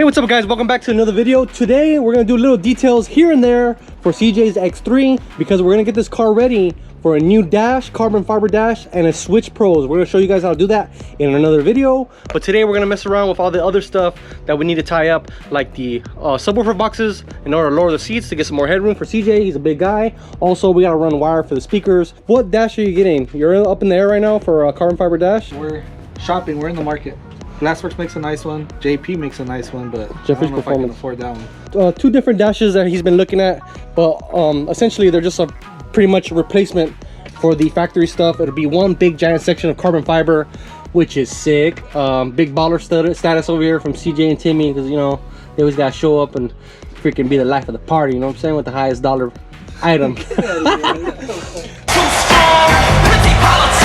what's up guys, welcome back to another video. Today we're gonna do little details here and there for CJ's X3 because we're gonna get this car ready for a new dash, carbon fiber dash, and a switch pros. We're gonna show you guys how to do that in another video, but today we're gonna mess around with all the other stuff that we need to tie up, like the subwoofer boxes in order to lower the seats to get some more headroom for CJ. He's a big guy. Also, we gotta run wire for the speakers. What dash are you getting? You're up in the air right now for a carbon fiber dash? We're shopping, we're in the market. Glassworks makes a nice one, JP makes a nice one, but Jeffrey's I don't know if I can afford that one. Two different dashes that he's been looking at, but essentially they're just a pretty much replacement for the factory stuff. It'll be one big giant section of carbon fiber, which is sick. Big baller status over here from CJ and Timmy, because you know they always gotta show up and freaking be the life of the party, you know what I'm saying, with the highest dollar item.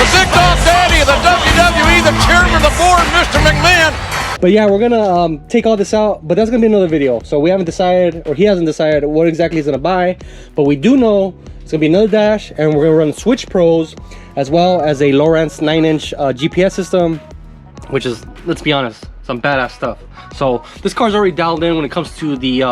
The big dog daddy of the WWE, the chairman of the board, Mr. McMahon. But yeah, we're gonna take all this out, but that's gonna be another video. So we haven't decided, or he hasn't decided what exactly he's gonna buy, but we do know it's gonna be another dash, and we're gonna run switch pros as well as a Lowrance 9-inch GPS system, which is, let's be honest, some badass stuff. So this car's already dialed in when it comes to the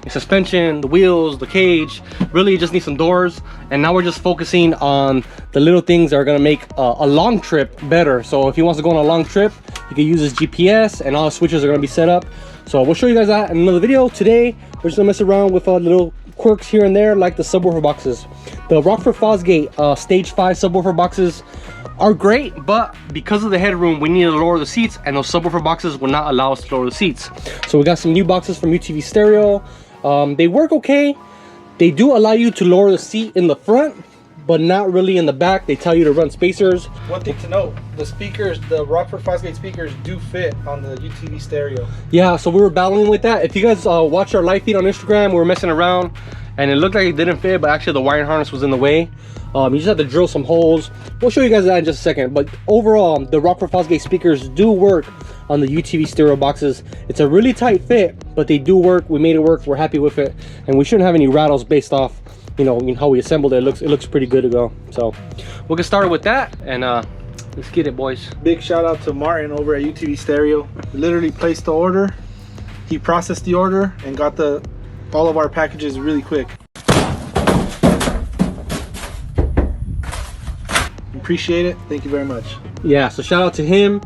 suspension, the wheels, the cage. Really, you just need some doors, and now we're just focusing on the little things that are gonna make a long trip better. So if he wants to go on a long trip, you can use his GPS, and all the switches are gonna be set up. So we'll show you guys that in another video. Today we're just gonna mess around with little quirks here and there, like the subwoofer boxes. The Rockford Fosgate stage 5 subwoofer boxes are great, but because of the headroom, we need to lower the seats, and those subwoofer boxes will not allow us to lower the seats. So we got some new boxes from UTV Stereo. They work okay. They do allow you to lower the seat in the front, but not really in the back. They tell you to run spacers. One thing to note, the speakers, the Rockford Fosgate speakers do fit on the UTV Stereo. Yeah, so we were battling with that. If you guys watch our live feed on Instagram, we were messing around and it looked like it didn't fit, but actually the wiring harness was in the way. You just have to drill some holes. We'll show you guys that in just a second. But overall, the Rockford Fosgate speakers do work on the UTV Stereo boxes. It's a really tight fit, but they do work. We made it work. We're happy with it, and we shouldn't have any rattles based off, you know, how we assembled it. It looks pretty good to go. So we'll get started with that, and let's get it, boys. Big shout out to Martin over at UTV Stereo. He literally placed the order. He processed the order and got all of our packages really quick. Appreciate it. Thank you very much. Yeah, so shout out to him.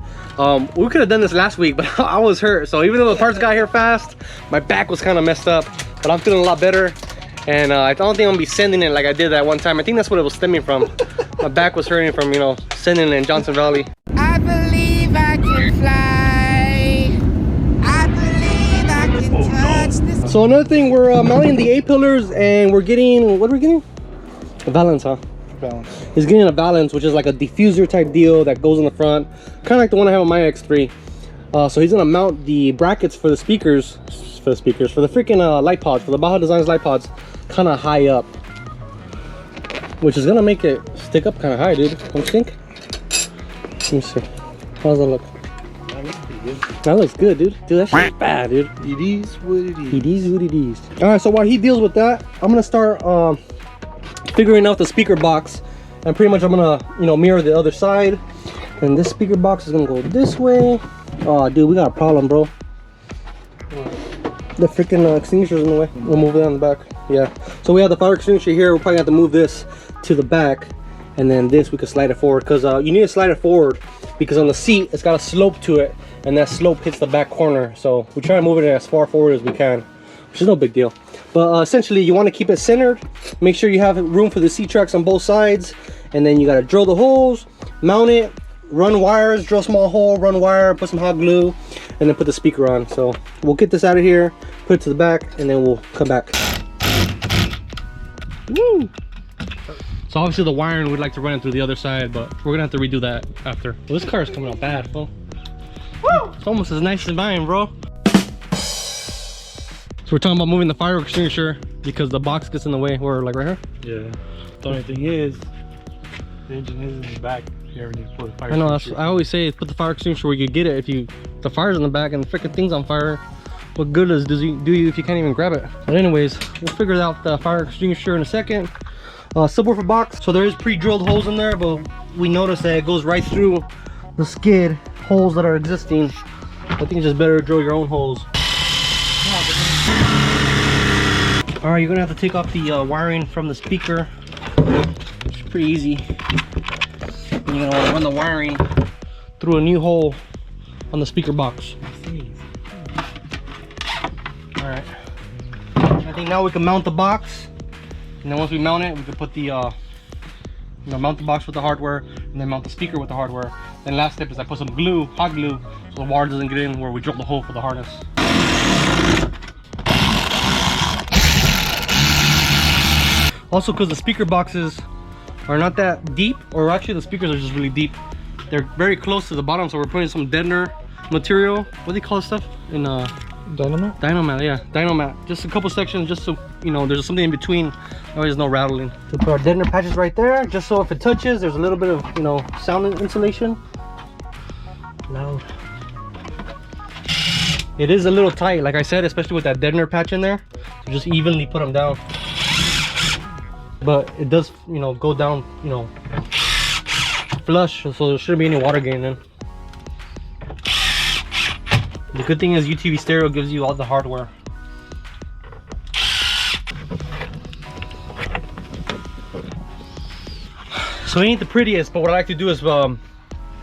We could have done this last week, but I was hurt. So even though the parts got here fast, my back was kind of messed up, but I'm feeling a lot better. And I don't think I'm gonna be sending it like I did that one time. I think that's what it was stemming from. My back was hurting from, you know, sending it in Johnson Valley. I believe I can fly. I believe I can touch this. So another thing, we're mounting the A-pillars, and we're getting, what are we getting? A valance, huh? Balance. He's getting a valance, which is like a diffuser type deal that goes in the front, kind of like the one I have on my X3. So he's gonna mount the brackets for the speakers, for the freaking light pods, for the Baja Designs light pods, kind of high up, which is gonna make it stick up kind of high, dude. Don't you think? Let me see. How does that look? That looks pretty good. That looks good, dude. Dude, that shit's bad, dude. It is what it is. It is what it is. All right, so while he deals with that, I'm gonna start figuring out the speaker box, and pretty much I'm gonna, you know, mirror the other side, and this speaker box is gonna go this way. Oh dude, we got a problem, bro. The freaking extinguisher's in the way. We'll move it on the back. Yeah, so we have the fire extinguisher here. We'll probably have to move this to the back, and then this we could slide it forward, because you need to slide it forward because on the seat it's got a slope to it, and that slope hits the back corner. So we try to move it as far forward as we can, which is no big deal. But essentially you want to keep it centered, make sure you have room for the seat tracks on both sides, and then you got to drill the holes, mount it, run wires, drill a small hole, run wire, put some hot glue, and then put the speaker on. So we'll get this out of here, put it to the back, and then we'll come back. Woo! So obviously the wiring, we'd like to run it through the other side, but we're gonna have to redo that after. Well, this car is coming out bad, fool. Woo! It's almost as nice as mine, bro. So we're talking about moving the fire extinguisher because the box gets in the way. We're like right here. Yeah. The only thing is, the engine is in the back. You ever need to put a fire I know. extinguisher. I always say put the fire extinguisher where you get it. If the fire's in the back and the freaking thing's on fire, what good does do you if you can't even grab it? But anyways, we'll figure out the fire extinguisher in a second. Subwoofer box. So there is pre-drilled holes in there, but we noticed that it goes right through the skid holes that are existing. I think it's just better to drill your own holes. All right, you're gonna have to take off the wiring from the speaker. It's pretty easy. And you're gonna want to run the wiring through a new hole on the speaker box. All right. I think now we can mount the box, and then once we mount it, we can put the mount the box with the hardware, and then mount the speaker with the hardware. Then last step is I put some glue, hot glue, so the water doesn't get in where we drill the hole for the harness. Also, because the speaker boxes are not that deep, or actually the speakers are just really deep. They're very close to the bottom, so we're putting some deadener material. What do you call this stuff? In Dynamite? Dynomat, yeah, Dynomat. Just a couple sections, just so you know there's something in between. There's no rattling. We put our deadener patches right there, just so if it touches, there's a little bit of sound insulation. Loud. It is a little tight, like I said, especially with that deadener patch in there. So just evenly put them down. But it does, go down, flush, so there shouldn't be any water gain in. The good thing is UTV stereo gives you all the hardware. So it ain't the prettiest, but what I like to do is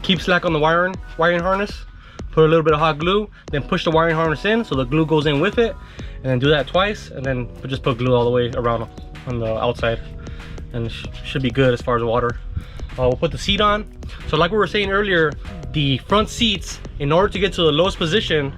keep slack on the wiring harness, put a little bit of hot glue, then push the wiring harness in so the glue goes in with it, and then do that twice, and then just put glue all the way around on the outside, and it should be good as far as water. We'll put the seat on. So like we were saying earlier, the front seats, in order to get to the lowest position,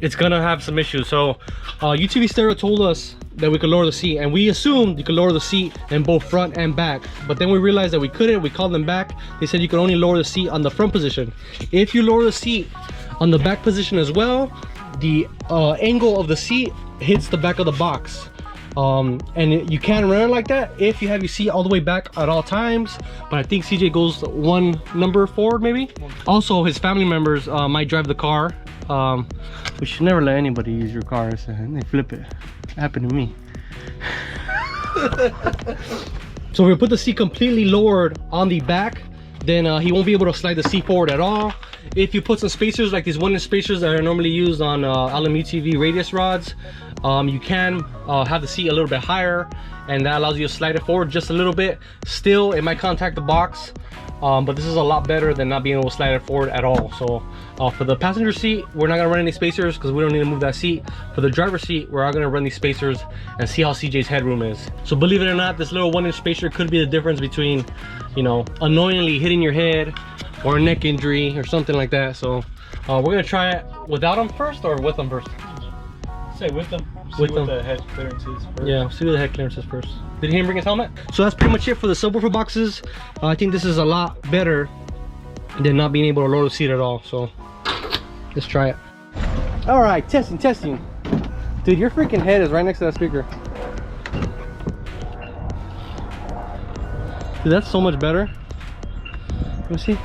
it's gonna have some issues. So UTV stereo told us that we could lower the seat, and we assumed you could lower the seat in both front and back, but then we realized that we couldn't. We called them back. They said you could only lower the seat on the front position. If you lower the seat on the back position as well, the angle of the seat hits the back of the box. And you can run it like that if you have your seat all the way back at all times, but I think CJ goes one number forward maybe. Also, his family members might drive the car. We should never let anybody use your car, so they flip it. It happened to me. So we put the seat completely lowered on the back, then he won't be able to slide the seat forward at all. If you put some spacers like these 1-inch spacers that are normally used on LMUTV radius rods, you can have the seat a little bit higher, and that allows you to slide it forward just a little bit. Still, it might contact the box, but this is a lot better than not being able to slide it forward at all. So for the passenger seat, we're not gonna run any spacers because we don't need to move that seat. For the driver's seat, we're gonna run these spacers and see how CJ's headroom is. So believe it or not, this little 1-inch spacer could be the difference between, annoyingly hitting your head or a neck injury or something like that. So we're gonna try it without them first or with them first. Say with them. With what the head clearance is first. Yeah, see what the head clearance is first. Did he bring his helmet? So that's pretty much it for the subwoofer boxes. I think this is a lot better than not being able to lower the seat at all. So let's try it. All right, testing. Dude, your freaking head is right next to that speaker. Dude, that's so much better. Let me see.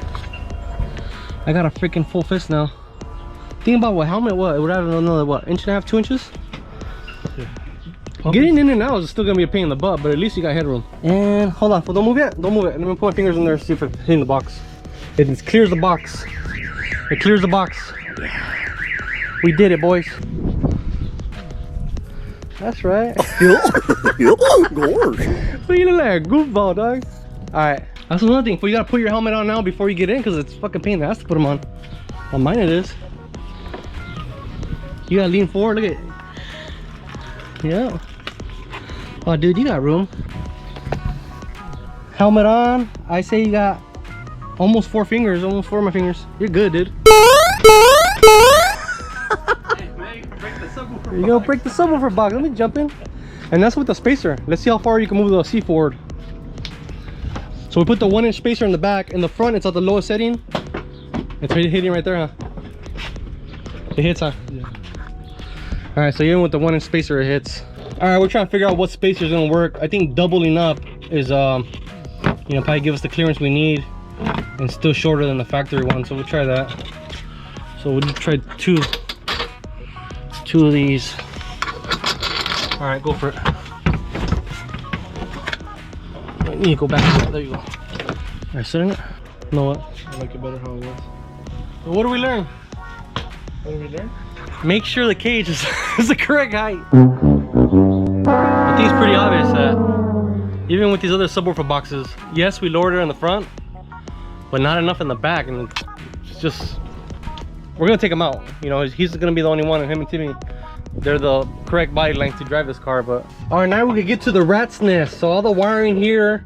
I got a freaking full fist now. Think about what helmet, it would add another, 1.5, 2 inches? Yeah. Getting in and out is still gonna be a pain in the butt, but at least you got headroom. And hold on, don't move yet. Don't move it. Let me put my fingers in there, see if it's hitting the box. It clears the box. It clears the box. We did it, boys. That's right. What you look like a goofball, dog? Alright, that's another thing. You gotta put your helmet on now before you get in, because it's fucking pain in the ass to put them on. On mine it is. You gotta lean forward, look at it. Yeah. Oh dude, you got room. Helmet on. I say you got almost 4 fingers, almost 4 of my fingers. You're good, dude. You're gonna break the subwoofer box. Let me jump in. And that's with the spacer. Let's see how far you can move the seat forward. So we put the 1-inch spacer in the back. In the front, it's at the lowest setting. It's hitting right there, huh? It hits, huh? Yeah. All right, so even with the 1-inch spacer, it hits. All right, we're trying to figure out what spacer is gonna work. I think doubling up is, probably give us the clearance we need, and still shorter than the factory one. So we'll try that. So we'll try two of these. All right, go for it. I need to go back. There you go. All right, sit in it. You know what? I like it better how it was. So what do we learn? What did we learn? Make sure the cage is, is the correct height. I think it's pretty obvious that even with these other subwoofer boxes, yes, we lowered it in the front, but not enough in the back, and it's just, we're gonna take him out. You know, he's gonna be the only one, and him and Timmy, they're the correct body length to drive this car. But all right, now we can get to the rat's nest. So all the wiring here,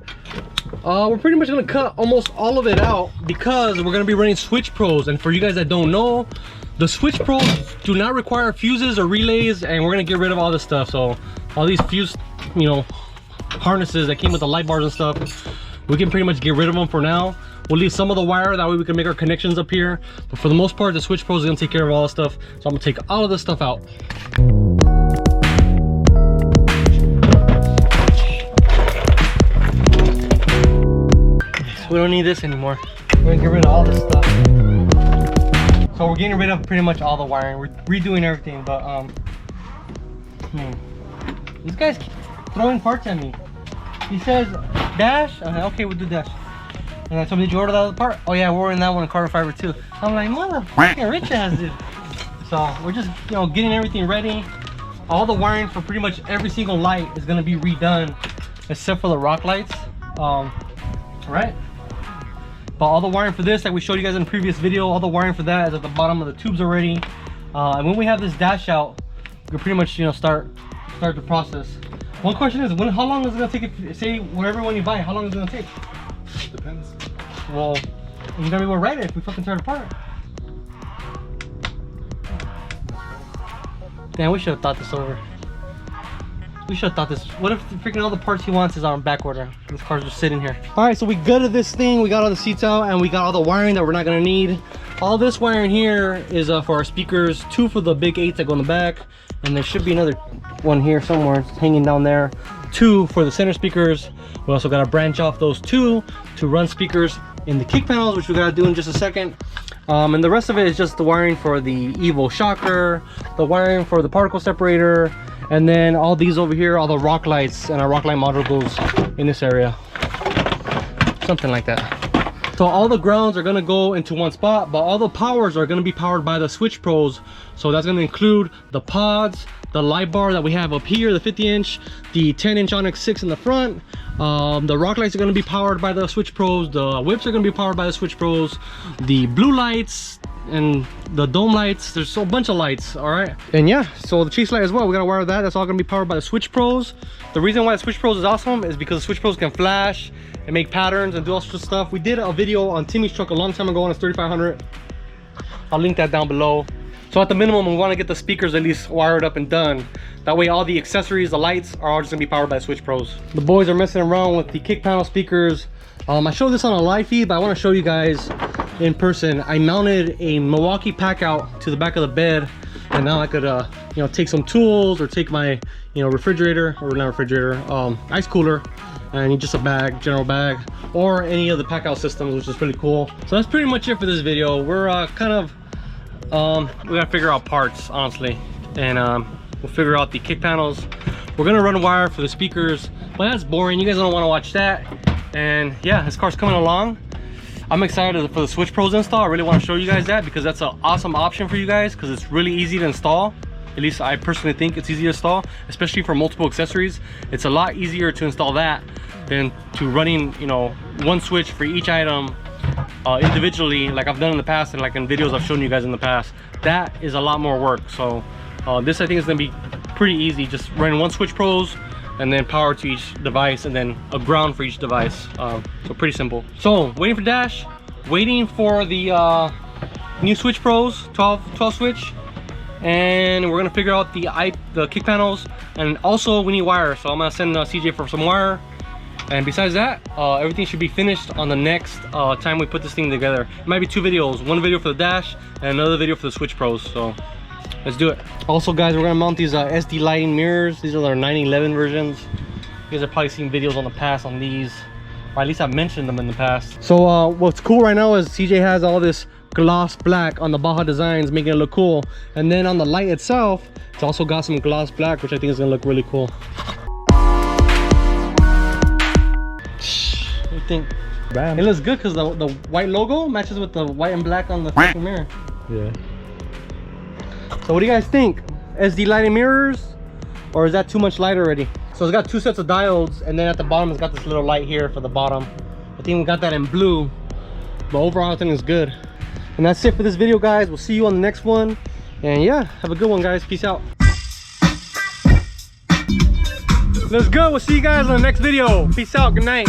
we're pretty much gonna cut almost all of it out because we're gonna be running switch pros. And for you guys that don't know, the switch pros do not require fuses or relays, and we're gonna get rid of all this stuff. So all these fuse, you know, harnesses that came with the light bars and stuff, we can pretty much get rid of them for now. We'll leave some of the wire, that way we can make our connections up here. But for the most part, the switch pros are gonna take care of all this stuff. So I'm gonna take all of this stuff out. So we don't need this anymore. We're gonna get rid of all this stuff. So we're getting rid of pretty much all the wiring. We're redoing everything, but this guy's throwing parts at me. He says dash. Okay, we'll do dash. And I told him, did you order that other part? Oh yeah, we're ordering that one in carbon fiber too. I'm like, motherfucking Rich has it. So we're just, you know, getting everything ready. All the wiring for pretty much every single light is gonna be redone, except for the rock lights. Right? But all the wiring for this, like we showed you guys in the previous video, all the wiring for that is at the bottom of the tubes already. And when we have this dash out, we'll pretty much, you know, start the process. One question is, how long is it gonna take? If, say, whatever one you buy, how long is it gonna take? Depends. Well, you gotta be able to write it if we fucking tear it apart. Damn, we should have thought this over. We should have thought this. What if freaking all the parts he wants is on back order? This car's just sitting here. All right, so we gutted this thing. We got all the seats out, and we got all the wiring that we're not gonna need. All this wiring here is for our speakers. 2 for the big 8s that go in the back, and there should be another one here somewhere. It's hanging down there. 2 for the center speakers. We also gotta branch off those 2 to run speakers in the kick panels, which we gotta do in just a second. And the rest of it is just the wiring for the Evo shocker, the wiring for the particle separator, and then all these over here, all the rock lights, and our rock light module goes in this area. Something like that. So all the grounds are gonna go into one spot, but all the powers are gonna be powered by the switch pros. So that's gonna include the pods, the light bar that we have up here, the 50-inch, the 10-inch Onyx 6 in the front. The rock lights are gonna be powered by the switch pros. The whips are gonna be powered by the switch pros. The blue lights and the dome lights, there's a bunch of lights. All right, and yeah, so the chase light as well, we gotta wire that. That's all gonna be powered by the switch pros. The reason why the switch pros is awesome is because the switch pros can flash and make patterns and do all sorts of stuff. We did a video on Timmy's truck a long time ago on his 3500. I'll link that down below. So at the minimum, we want to get the speakers at least wired up and done. That way all the accessories, the lights, are all just gonna be powered by switch pros. The boys are messing around with the kick panel speakers. I showed this on a live feed, but I want to show you guys in person. I mounted a Milwaukee pack out to the back of the bed, and now I could you know, take some tools or take my, you know, refrigerator, or not refrigerator, ice cooler, and just a bag, general bag, or any of the pack out systems, which is pretty cool. So that's pretty much it for this video. We're kind of we gotta figure out parts, honestly, and we'll figure out the kick panels. We're gonna run wire for the speakers, but that's boring. You guys don't want to watch that. And yeah, this car's coming along. I'm excited for the switch pros install. I really want to show you guys that because that's an awesome option for you guys, because it's really easy to install. At least I personally think it's easy to install, especially for multiple accessories. It's a lot easier to install that than to running, you know, one switch for each item individually, like I've done in the past, and like in videos I've shown you guys in the past. That is a lot more work. So this, I think, is gonna be pretty easy, just running one switch pros and then power to each device, and then a ground for each device. So pretty simple. So waiting for dash, waiting for the new switch pros, 12 switch, and we're gonna figure out the kick panels, and also we need wire. So I'm gonna send CJ for some wire. And besides that, everything should be finished on the next time we put this thing together. It might be 2 videos, one video for the dash and another video for the switch pros. So let's do it. Also guys, we're gonna mount these SD lighting mirrors. These are our 911 versions. You guys have probably seen videos on the past on these, or at least I've mentioned them in the past. So what's cool right now is CJ has all this gloss black on the Baja designs, making it look cool. And then on the light itself, it's also got some gloss black, which I think is gonna look really cool. What do you think? Bam. It looks good because the white logo matches with the white and black on the fucking mirror. Yeah. So what do you guys think? SD lighting mirrors, or is that too much light already? So it's got 2 sets of diodes, and then at the bottom it's got this little light here for the bottom. I think we got that in blue, but overall I think it's good. And that's it for this video, guys. We'll see you on the next one. And yeah, have a good one, guys. Peace out. Let's go. We'll see you guys on the next video. Peace out. Good night.